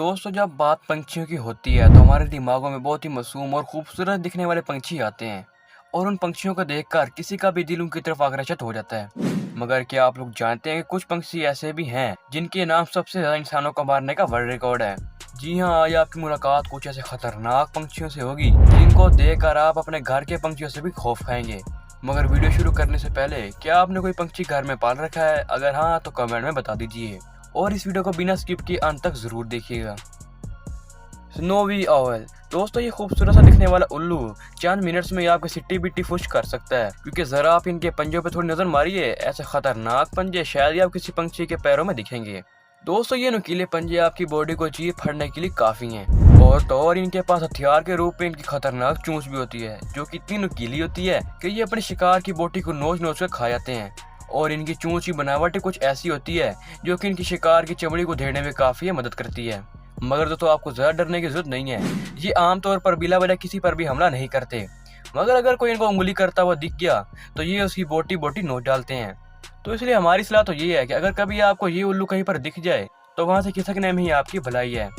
दोस्तों जब बात पंछियों की होती है तो हमारे दिमागों में बहुत ही मासूम और खूबसूरत दिखने वाले पंछी आते हैं और उन पंछियों को देखकर किसी का भी दिल उनकी तरफ आकर्षित हो जाता है। मगर क्या आप लोग जानते हैं कि कुछ पंछी ऐसे भी हैं जिनके नाम सबसे ज्यादा इंसानों को मारने का वर्ल्ड रिकॉर्ड है। जी हाँ, आज आपकी मुलाकात कुछ ऐसे खतरनाक पंछियों से होगी जिनको देखकर आप अपने घर के पंछियों से भी खौफ खाएंगे। मगर वीडियो शुरू करने से पहले क्या आपने कोई पंछी घर में पाल रखा है? अगर हाँ तो कमेंट में बता दीजिए और इस वीडियो को बिना स्किप किए अंत तक जरूर देखिएगा। स्नोवी ऑवल दोस्तों, ये खूबसूरत सा दिखने वाला उल्लू चंद मिनट्स में आपकी सिट्टी बिट्टी फुश कर सकता है, क्योंकि जरा आप इनके पंजों पे थोड़ी नजर मारिए। ऐसे खतरनाक पंजे शायद ही आप किसी पंछी के पैरों में दिखेंगे। दोस्तों ये नुकीले पंजे आपकी बॉडी को चीर फाड़ने के लिए काफी हैं। और इनके पास हथियार के रूप में इनकी खतरनाक चोंच भी होती है, जो कि इतनी नुकीली होती है कि ये अपने शिकार की बोटी को नोच नोच कर खा जाते हैं। और इनकी चोंच की बनावट कुछ ऐसी होती है जो कि इनकी शिकार की चमड़ी को धेड़ने में काफी मदद करती है। मगर दोस्तों आपको ज्यादा डरने की जरूरत नहीं है, ये आमतौर पर बिला वजह किसी पर भी हमला नहीं करते। मगर अगर कोई इनको उंगली करता हुआ दिख गया तो ये उसकी बोटी बोटी नोच डालते हैं। तो इसलिए हमारी सलाह तो ये है कि अगर कभी आपको ये उल्लू कहीं पर दिख जाए तो वहां से खिसकने में ही आपकी भलाई है।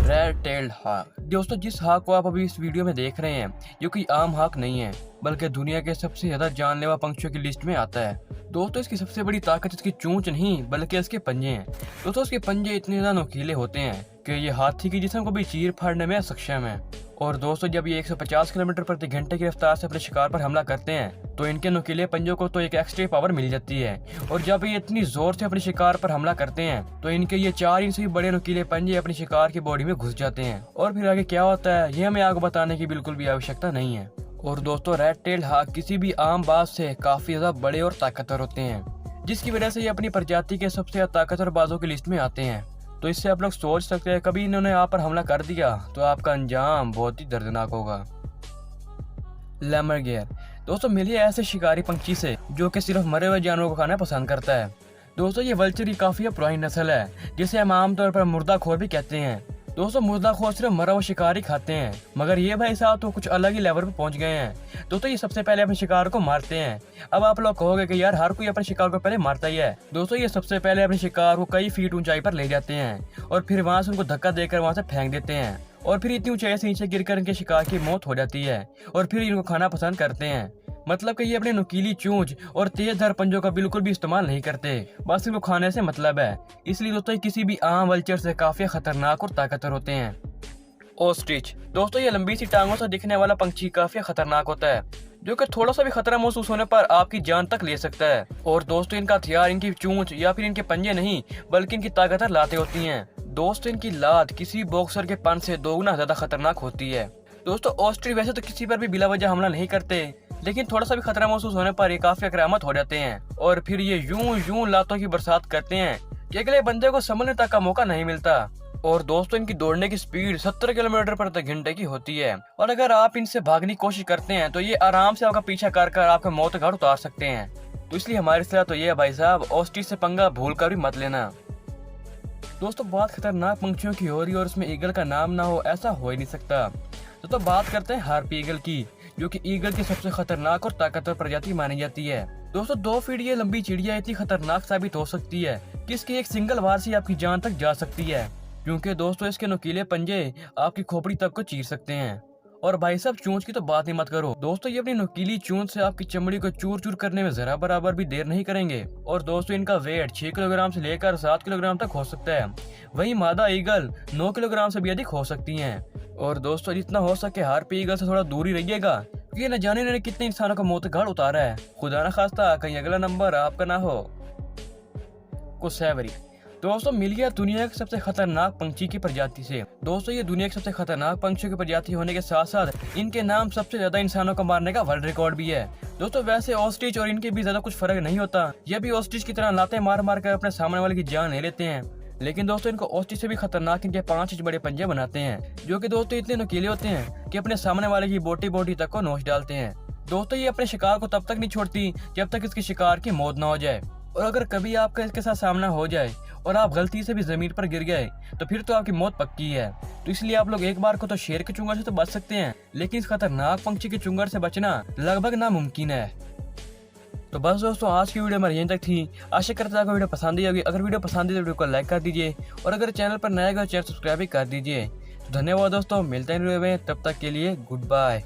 रेड टेल्ड हाक दोस्तों, जिस हाक को आप अभी इस वीडियो में देख रहे हैं ये कोई आम हाक नहीं है, बल्कि दुनिया के सबसे ज्यादा जानलेवा पंछियों की लिस्ट में आता है। दोस्तों इसकी सबसे बड़ी ताकत इसकी चोंच नहीं बल्कि इसके पंजे हैं। दोस्तों इसके पंजे इतने ज्यादा नुकीले होते हैं कि ये हाथी की जिस्म को भी चीर फाड़ने में सक्षम है। और दोस्तों जब ये 150 किलोमीटर प्रति घंटे की रफ्तार से अपने शिकार पर हमला करते हैं तो इनके नुकीले पंजों को तो एक एक्स्ट्रा पावर मिल जाती है। और जब ये इतनी जोर से अपने शिकार पर हमला करते हैं तो इनके ये 4 इंच से भी बड़े नुकीले पंजे अपने शिकार की बॉडी में घुस जाते हैं। और फिर आगे क्या होता है ये हमें आपको बताने की बिल्कुल भी आवश्यकता नहीं है। और दोस्तों रेड टेल्ड हाक किसी भी आम बाज से काफी ज्यादा बड़े और ताकतवर होते हैं, जिसकी वजह से ये अपनी प्रजाति के सबसे ज्यादा ताकतवर बाजों की लिस्ट में आते हैं। तो इससे आप लोग सोच सकते हैं कभी इन्होंने आप पर हमला कर दिया तो आपका अंजाम बहुत ही दर्दनाक होगा। लैमरगेयर दोस्तों, मिलिए ऐसे शिकारी पंछी से जो कि सिर्फ मरे हुए जानवरों को खाना पसंद करता है। दोस्तों ये वल्चर की काफी पुरानी नस्ल है जिसे हम आमतौर पर मुर्दाखोर भी कहते हैं। दोस्तों मुर्दाखोर सिर्फ मरा हुआ शिकार ही खाते हैं, मगर ये भाई साहब तो कुछ अलग ही लेवल पे पहुंच गए हैं। दोस्तों ये सबसे पहले अपने शिकार को मारते हैं। अब आप लोग कहोगे कि यार हर कोई अपने शिकार को पहले मारता ही है। दोस्तों ये सबसे पहले अपने शिकार को कई फीट ऊंचाई पर ले जाते हैं और फिर वहां से उनको धक्का देकर वहां से फेंक देते हैं। और फिर इतनी ऊंचाई से नीचे गिरकर इनके शिकार की मौत हो जाती है और फिर इनको खाना पसंद करते हैं। मतलब कि ये अपनी नुकीली चोंच और तेज धार पंजों का बिल्कुल भी इस्तेमाल नहीं करते, बस इनको खाने से मतलब है। इसलिए दोस्तों किसी भी आम वल्चर से काफी खतरनाक और ताकतवर होते हैं। ऑस्ट्रिच दोस्तों, ये लंबी सी टांगों से दिखने वाला पंछी काफी खतरनाक होता है, जो कि थोड़ा सा भी खतरा महसूस होने पर आपकी जान तक ले सकता है। और दोस्तों इनका हथियार इनकी चोंच या फिर इनके पंजे नहीं बल्कि इनकी ताकतवर लातें होती हैं। दोस्तों इनकी लात किसी बॉक्सर के पन से 2 गुना ज्यादा खतरनाक होती है। दोस्तों ऑस्ट्रिच वैसे तो किसी पर भी बिला वजह हमला नहीं करते, लेकिन थोड़ा सा भी खतरा महसूस होने पर ये काफी आक्रामक हो जाते हैं और फिर ये यूं लातों की बरसात करते हैं कि अगले बंदे को संभलने तक का मौका नहीं मिलता। और दोस्तों इनकी दौड़ने की स्पीड 70 किलोमीटर प्रति घंटे की होती है और अगर आप इनसे भागने की कोशिश करते हैं तो ये आराम से आपका पीछा कर आपका मौत घाट उतार सकते हैं। तो इसलिए हमारी सलाह तो ये है भाई साहब, ऑस्ट्रिच से पंगा भूल कर भी मत लेना। दोस्तों बात खतरनाक पंछियों की हो रही है और उसमें ईगल का नाम ना हो ऐसा हो ही नहीं सकता। तो बात करते हैं हार्पी ईगल की, जो कि ईगल की सबसे खतरनाक और ताकतवर प्रजाति मानी जाती है। दोस्तों 2 फीट ये लंबी चिड़िया इतनी खतरनाक साबित हो सकती है कि इसकी एक सिंगल वार से आपकी जान तक जा सकती है, क्योंकि दोस्तों इसके नुकीले पंजे आपकी खोपड़ी तक को चीर सकते हैं। और भाई साहब चोंच की तो बात ही मत करो। दोस्तों ये अपनी नुकीली चोंच से आपकी चमड़ी को चूर चूर करने में जरा बराबर भी देर नहीं करेंगे। और दोस्तों इनका वेट 6 किलोग्राम से लेकर 7 किलोग्राम तक हो सकता है। वहीं मादा ईगल 9 किलोग्राम से भी अधिक हो सकती हैं। और दोस्तों जितना हो सके हार्पी ईगल से थोड़ा दूर ही रहिएगा, क्योंकि न जाने इन्होंने कितने इंसानों का मौत घाट उतारा है। खुदा न खास्ता कहीं अगला नंबर आपका ना हो। कुसेवरी दोस्तों, मिलिए दुनिया के सबसे खतरनाक पंछी की प्रजाति से। दोस्तों ये दुनिया के सबसे खतरनाक पंछियों की प्रजाति होने के साथ साथ इनके नाम सबसे ज्यादा इंसानों को मारने का वर्ल्ड रिकॉर्ड भी है। दोस्तों वैसे ऑस्ट्रिच और इनके भी ज्यादा कुछ फर्क नहीं होता, ये भी ऑस्ट्रिच की तरह लाते मार मार कर अपने सामने वाले की जान ले लेते हैं। लेकिन दोस्तों इनको ऑस्ट्रिच से भी खतरनाक इनके 5 इंच बड़े पंजे बनाते हैं, जो कि दोस्तों इतने नुकीले होते हैं कि अपने सामने वाले की बोटी बोटी तक को नोच डालते हैं। दोस्तों ये अपने शिकार को तब तक नहीं छोड़ती जब तक इसके शिकार की मौत न हो जाए। और अगर कभी आपका इसके साथ सामना हो जाए और आप गलती से भी जमीन पर गिर गए तो फिर तो आपकी मौत पक्की है। तो इसलिए आप लोग एक बार को तो शेर के चुंगड़ से तो बच सकते हैं, लेकिन इस खतरनाक पंछी के चुंगड़ से बचना लगभग नामुमकिन है। तो बस दोस्तों, आज की वीडियो हमारी यहीं तक थी। आशा करता हूँ आपको वीडियो पसंद आई होगी। अगर वीडियो पसंद आई तो वीडियो को लाइक कर दीजिए, और अगर चैनल पर नया है तो चैनल सब्सक्राइब भी कर दीजिए। तो धन्यवाद दोस्तों, मिलते हैं वीडियो में, तब तक के लिए गुड बाय।